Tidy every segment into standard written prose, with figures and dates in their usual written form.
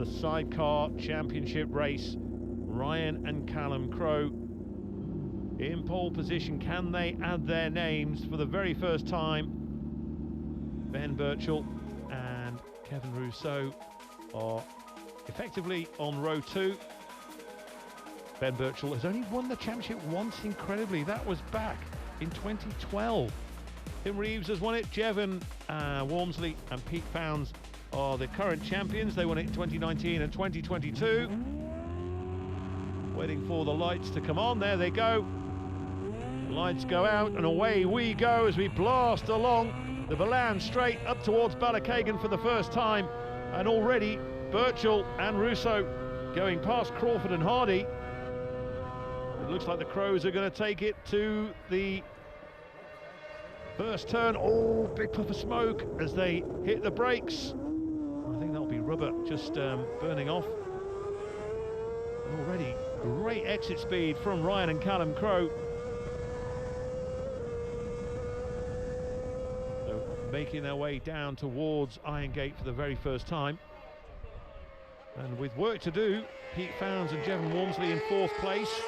the Sidecar Championship race. Ryan and Callum Crowe in pole position. Can they add their names for the very first time? Ben Birchall and Kevin Rousseau are effectively on row 2. Ben Birchall has only won the championship once, incredibly. That was back in 2012. Tim Reeves has won it. Jevan, Walmsley and Pete Founds are the current champions. They won it in 2019 and 2022. Waiting for the lights to come on. There they go. The lights go out and away we go as we blast along the Ballan Straight up towards Ballachagan for the first time. And already Birchall and Rousseau going past Crawford and Hardy. It looks like the Crows are going to take it to the first turn. Oh, big puff of smoke as they hit the brakes. I think that'll be rubber just burning off. And already great exit speed from Ryan and Callum Crowe. So making their way down towards Iron Gate for the very first time. And with work to do, Pete Founds and Jevan Walmsley in 4th place.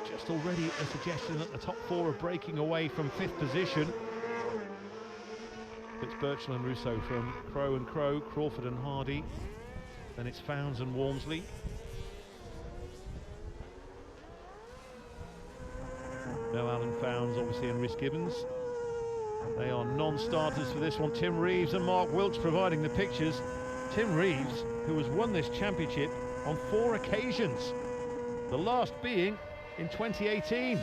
Just already a suggestion that the top 4 are breaking away from 5th position. It's Birchall and Rousseau from Crowe and Crowe, Crawford and Hardy. Then it's Founds and Walmsley. No Alan Founds, obviously, and Rhys Gibbons. They are non-starters for this one. Tim Reeves and Mark Wilkes providing the pictures. Tim Reeves, who has won this championship on 4 occasions, the last being in 2018.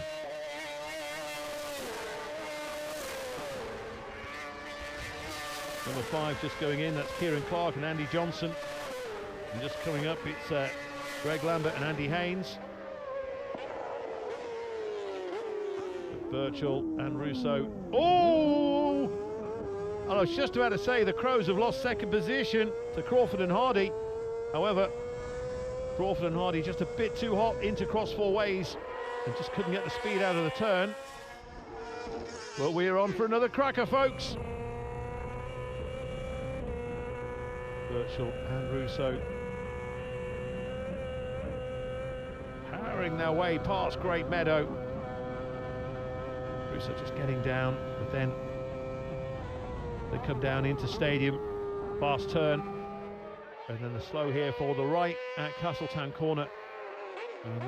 Number 5 just going in, that's Kieran Clark and Andy Johnson. And just coming up, it's Greg Lambert and Andy Haynes. Birchall and Rousseau. Oh! I was just about to say the Crows have lost 2nd position to Crawford and Hardy. However, Crawford and Hardy just a bit too hot into cross 4 ways and just couldn't get the speed out of the turn. But we're on for another cracker, folks. Birchall and Rousseau powering their way past Great Meadow. Rousseau just getting down, but then they come down into Stadium, fast turn, and then the slow here for the right at Castletown Corner. And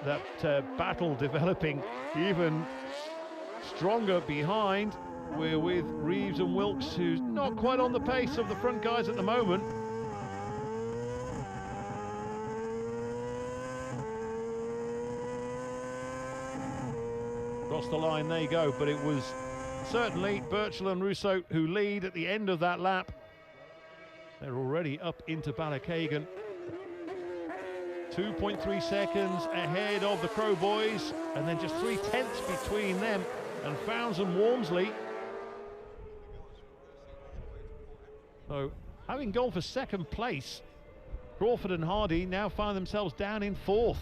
that battle developing even stronger behind. We're with Reeves and Wilkes, who's not quite on the pace of the front guys at the moment. Across the line they go, but it was certainly Birchall and Rousseau who lead at the end of that lap. They're already up into Ballachagan. 2.3 seconds ahead of the Crowe boys, and then just 0.3 between them and Founds and Walmsley. So, having gone for 2nd place, Crawford and Hardy now find themselves down in 4th.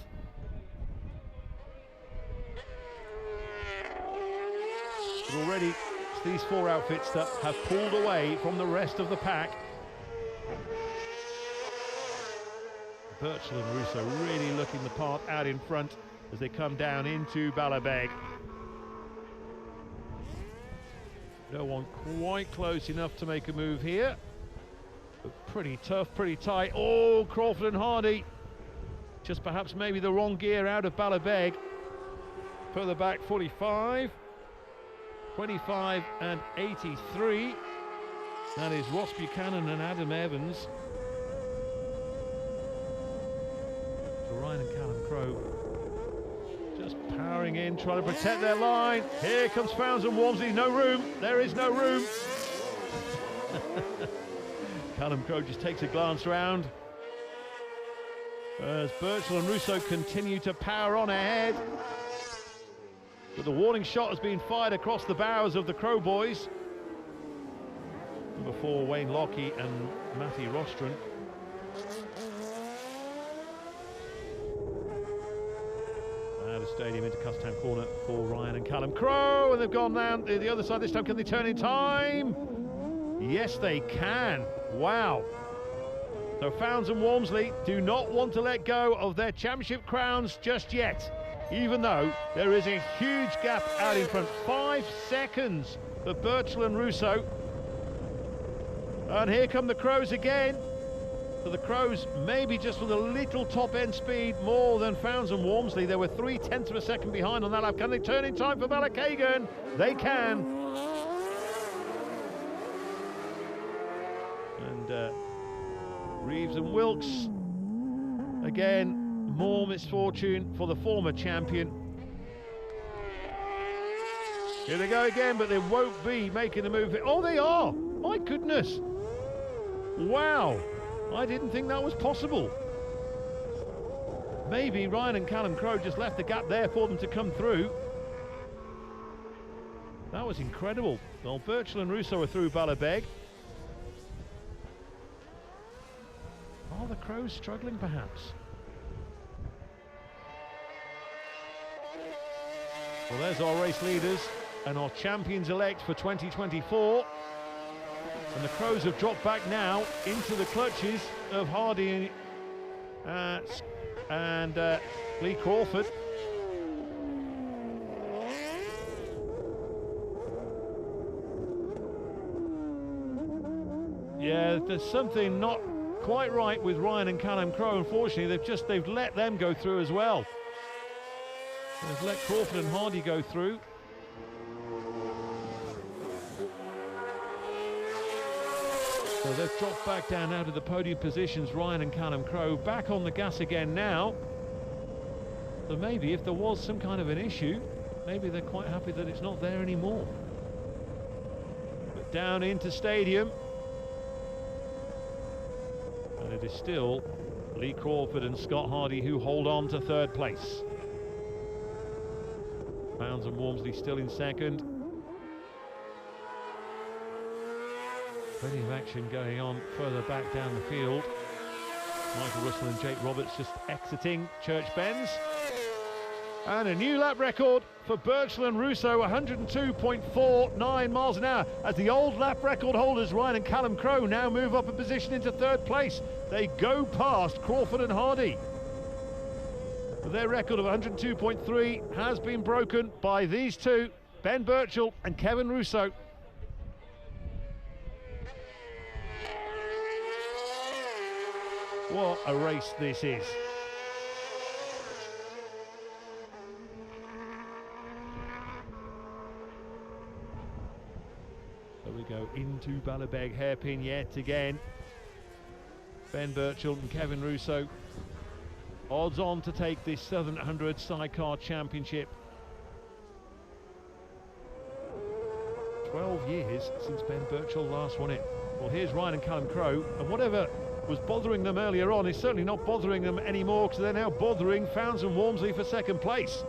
But already, it's these 4 outfits that have pulled away from the rest of the pack. Birchall and Rousseau really looking the part out in front as they come down into Ballabeg. No one quite close enough to make a move here. But pretty tough, pretty tight. Oh, Crawford and Hardy. Just perhaps maybe the wrong gear out of Ballabeg. Further back, 45. 25 and 83. That is Ross Buchanan and Adam Evans. So Ryan and Callum Crowe just powering in, trying to protect their line. Here comes Founds and Walmsley. No room. There is no room. Callum Crowe just takes a glance round as Birchall and Rousseau continue to power on ahead. But the warning shot has been fired across the bows of the Crowe boys. Number 4, Wayne Lockie and Matty Rostron. That the stadium into Custom Corner for Ryan and Callum Crowe, and they've gone down the other side this time. Can they turn in time? Yes, they can. Wow. So Fownes and Walmsley do not want to let go of their championship crowns just yet, even though there is a huge gap out in front. 5 seconds for Birchall and Russo. And here come the Crows again. So the Crows maybe just with a little top-end speed more than Fownes and Walmsley. They were 0.3 of a second behind on that lap. Can they turn in time for Ballakagan? They can. And Reeves and Wilkes, again, more misfortune for the former champion. Here they go again, but they won't be making the move. Oh, they are! My goodness! Wow! I didn't think that was possible. Maybe Ryan and Callum Crowe just left the gap there for them to come through. That was incredible. Well, Birchall and Russo are through Ballabeg. Are the Crows struggling, perhaps? Well, there's our race leaders and our champions-elect for 2024. And the Crows have dropped back now into the clutches of Hardy and Lee Crawford. Yeah, there's something not quite right with Ryan and Callum Crowe. Unfortunately, they've let them go through as well. They've let Crawford and Hardy go through. So they've dropped back down out of the podium positions, Ryan and Callum Crowe, back on the gas again now. So maybe if there was some kind of an issue, maybe they're quite happy that it's not there anymore. But down into stadium. And it is still Lee Crawford and Scott Hardy who hold on to third place. Fownes and Walmsley still in second. Plenty of action going on further back down the field. Michael Russell and Jake Roberts just exiting Church Bends. And a new lap record for Birchall and Russo, 102.49 miles an hour, as the old lap record holders Ryan and Callum Crowe now move up a position into third place. They go past Crawford and Hardy. Their record of 102.3 has been broken by these two, Ben Birchall and Kevin Russo. What a race this is. So we go into Ballabeg hairpin yet again. Ben Birchall and Kevin Russo, odds on to take this Southern 100 Sidecar Championship. 12 years since Ben Birchall last won it. Well, here's Ryan and Callum Crowe, and whatever was bothering them earlier on is certainly not bothering them anymore, because they're now bothering Fownes and Walmsley for second place.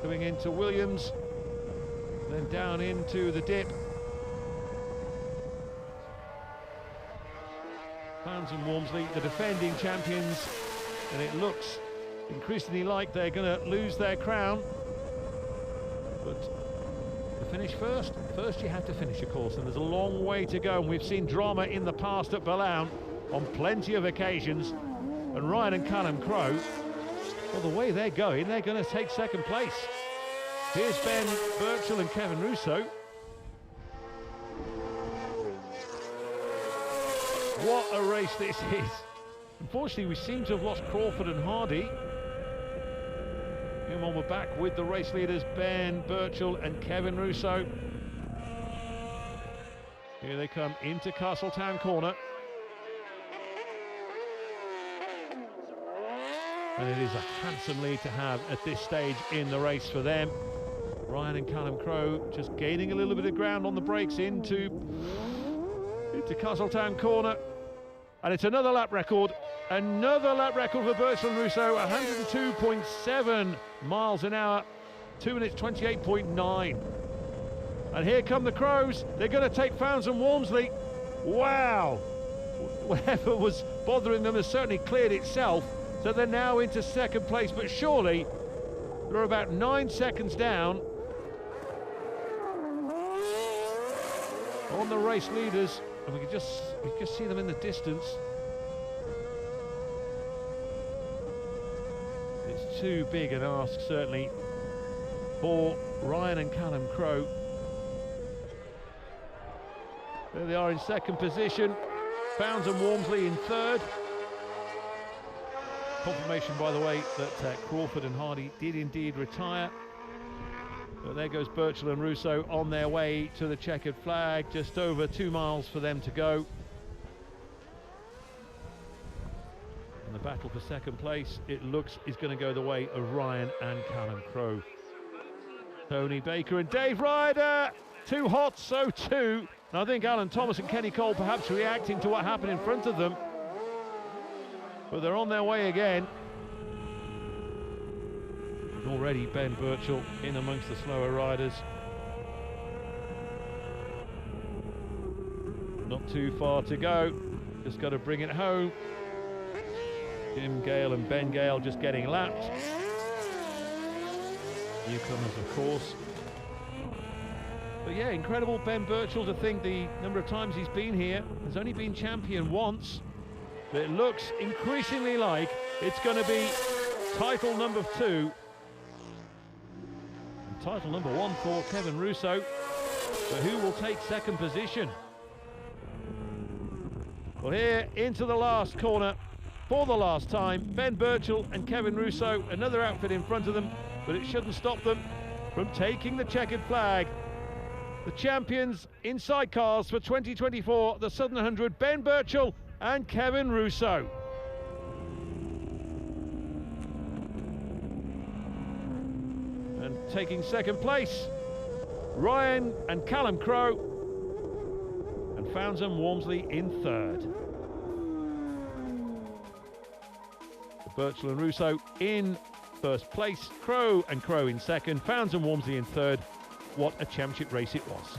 Coming into Williams, then down into the dip. Fownes and Walmsley, the defending champions, and it looks increasingly like they're going to lose their crown. But to finish first you have to finish, of course, and there's a long way to go, and we've seen drama in the past at Ballown on plenty of occasions. And Ryan and Callum Crowe, well, the way they're going to take second place. Here's Ben Birchall and Kevin Russo. What a race this is. Unfortunately, we seem to have lost Crawford and Hardy. Meanwhile, we're back with the race leaders, Ben Birchall and Kevin Russo. Here they come into Castletown Corner. And it is a handsome lead to have at this stage in the race for them. Ryan and Callum Crowe just gaining a little bit of ground on the brakes into Castletown Corner. And it's another lap record for Birchall and Russo, 102.7 miles an hour, 2 minutes 28.9. And here come the Crows. They're going to take Fownes and Walmsley. Wow! Whatever was bothering them has certainly cleared itself. So they're now into second place, but surely they're about 9 seconds down on the race leaders, and we can just see them in the distance. It's too big an ask, certainly, for Ryan and Callum Crowe. There they are in second position. Bounds and Walmsley in third. Confirmation, by the way, that Crawford and Hardy did indeed retire. But there goes Birchall and Russo on their way to the checkered flag. Just over 2 miles for them to go. And the battle for second place, it looks, is going to go the way of Ryan and Callum Crowe. Tony Baker and Dave Ryder, too hot, so too. And I think Alan Thomas and Kenny Cole perhaps reacting to what happened in front of them. But they're on their way again. And already Ben Birchall in amongst the slower riders. Not too far to go. Just got to bring it home. Jim Gale and Ben Gale just getting lapped. Newcomers, of course. But yeah, incredible Ben Birchall, to think the number of times he's been here. Has only been champion once. But it looks increasingly like it's going to be title number 2 and title number 1 for Kevin Russo. But who will take second position? Well, here into the last corner for the last time, Ben Birchall and Kevin Russo, another outfit in front of them, but it shouldn't stop them from taking the checkered flag. The champions in sidecars for 2024, the Southern 100, Ben Birchall and Kevin Russo. And taking second place, Ryan and Callum Crowe, and Fownes and Walmsley in third. Birchall and Russo in first place, Crowe and Crowe in second, Fownes and Walmsley in third. What a championship race it was.